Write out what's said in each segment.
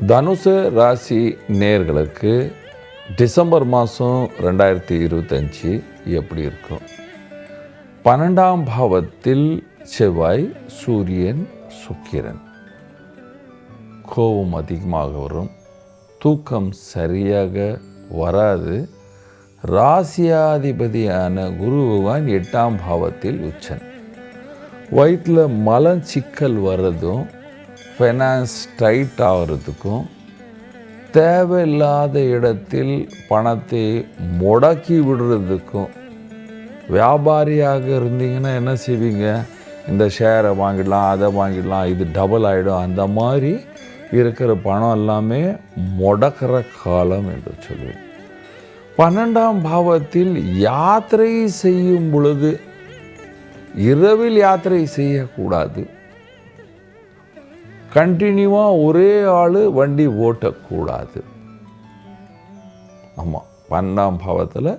தனுசு ராசி நேயர்களுக்கு டிசம்பர் மாதம் 2025 எப்படி இருக்கும்? 12ஆம் பாவத்தில் செவ்வாய், சூரியன், சுக்கிரன். கோபம் அதிகமாக வரும், தூக்கம் சரியாக வராது. ராசியாதிபதியான குரு பகவான் 8ஆம் பாவத்தில் உச்சன். வயிற்றில் மலச்சிக்கல் வர்றதும், ஃபைனான்ஸ் டைட் ஆகிறதுக்கும், தேவையில்லாத இடத்தில் பணத்தை முடக்கி விடுறதுக்கும். வியாபாரியாக இருந்தீங்கன்னா என்ன செய்வீங்க? இந்த ஷேரை வாங்கிடலாம், அதை வாங்கிடலாம், இது டபுள் ஆகிடும், அந்த மாதிரி இருக்கிற பணம் எல்லாமே முடக்கிற காலம் என்று சொல்லுவேன். 12ஆம் பாவத்தில் யாத்திரை செய்யும் பொழுது இரவில் யாத்திரை செய்யக்கூடாது. கண்டினியூவாக ஒரே ஆள் வண்டி ஓட்டக்கூடாது. ஆமாம், 12ஆம் பாவத்தில்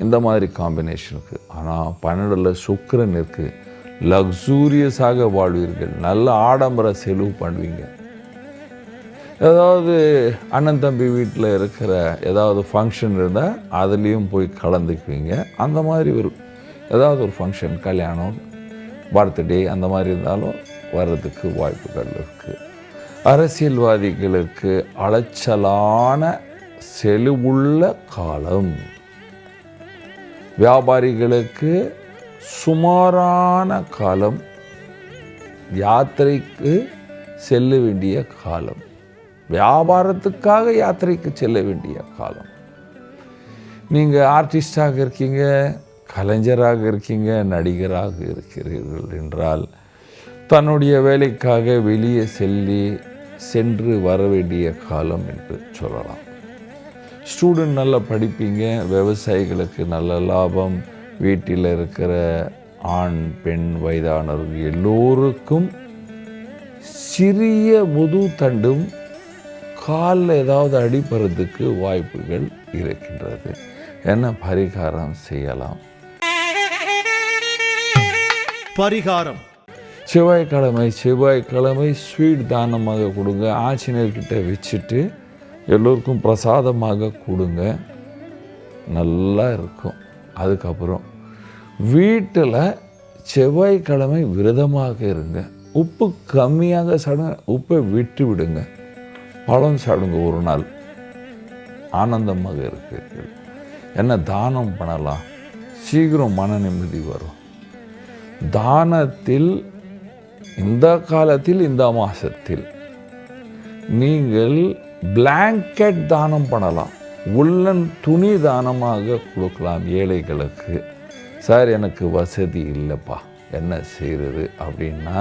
இந்த மாதிரி காம்பினேஷன் இருக்குது. ஆனால் 12ல் சுக்கிரன் இருக்குது. லக்ஸூரியஸாக வாழ்வீர்கள், நல்ல ஆடம்பர செலவு பண்ணுவீங்க. ஏதாவது அண்ணன் தம்பி வீட்டில் இருக்கிற ஏதாவது ஃபங்க்ஷன் இருந்தால் அதுலேயும் போய் கலந்துக்குவீங்க. அந்த மாதிரி ஏதாவது ஒரு ஃபங்க்ஷன், கல்யாணம், பர்த்டே அந்த மாதிரி இருந்தாலும் வர்றதுக்கு வாய்ப்புகள் இருக்குது. அரசியல்வாதிகளுக்கு அலைச்சலான செலவுள்ள காலம். வியாபாரிகளுக்கு சுமாரான காலம். யாத்திரைக்கு செல்ல வேண்டிய காலம். வியாபாரத்துக்காக யாத்திரைக்கு செல்ல வேண்டிய காலம். நீங்கள் ஆர்டிஸ்டாக இருக்கீங்க, கலைஞராக இருக்கீங்க, நடிகராக இருக்கிறீர்கள் என்றால் தன்னுடைய வேலைக்காக வெளியே சென்று வர வேண்டிய காலம் என்று சொல்லலாம். ஸ்டூடெண்ட் நல்லா படிப்பீங்க, விவசாயிகளுக்கு நல்ல லாபம். வீட்டில் இருக்கிற ஆண் பெண் வயதானவர்கள் எல்லோருக்கும் சிறிய முதுதண்டும் காலில் ஏதாவது அடிபடுறதுக்கு வாய்ப்புகள் இருக்கின்றது. என்ன பரிகாரம் செய்யலாம்? பரிகாரம்: செவ்வாய்க்கிழமை ஸ்வீட் தானமாக கொடுங்க. ஆஞ்சநேயர்கிட்ட வச்சுட்டு எல்லோருக்கும் பிரசாதமாக கொடுங்க, நல்லா இருக்கும். அதுக்கப்புறம் வீட்டில் செவ்வாய்க்கிழமை விரதமாக இருங்க. உப்பு கம்மியாக சாப்பிடுங்க, உப்பை விட்டு விடுங்க. பழம் சாப்பிடுங்க ஒரு நாள், ஆனந்தமாக இருக்கிறீர்கள். என்ன தானம் பண்ணலாம், சீக்கிரம் மன நிம்மதி வரும். தானத்தில் இந்த காலத்தில், இந்த மாதத்தில் நீங்கள் பிளாங்கெட் தானம் பண்ணலாம். உள்ளன் துணி தானமாக கொடுக்கலாம் ஏழைகளுக்கு. சார், எனக்கு வசதி இல்லைப்பா, என்ன செய்கிறது அப்படின்னா,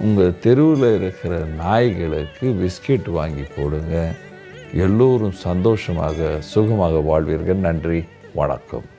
உங்கள் தெருவில் இருக்கிற நாய்களுக்கு பிஸ்கெட் வாங்கி போடுங்க. எல்லோரும் சந்தோஷமாக சுகமாக வாழ்வீர்கள். நன்றி, வணக்கம்.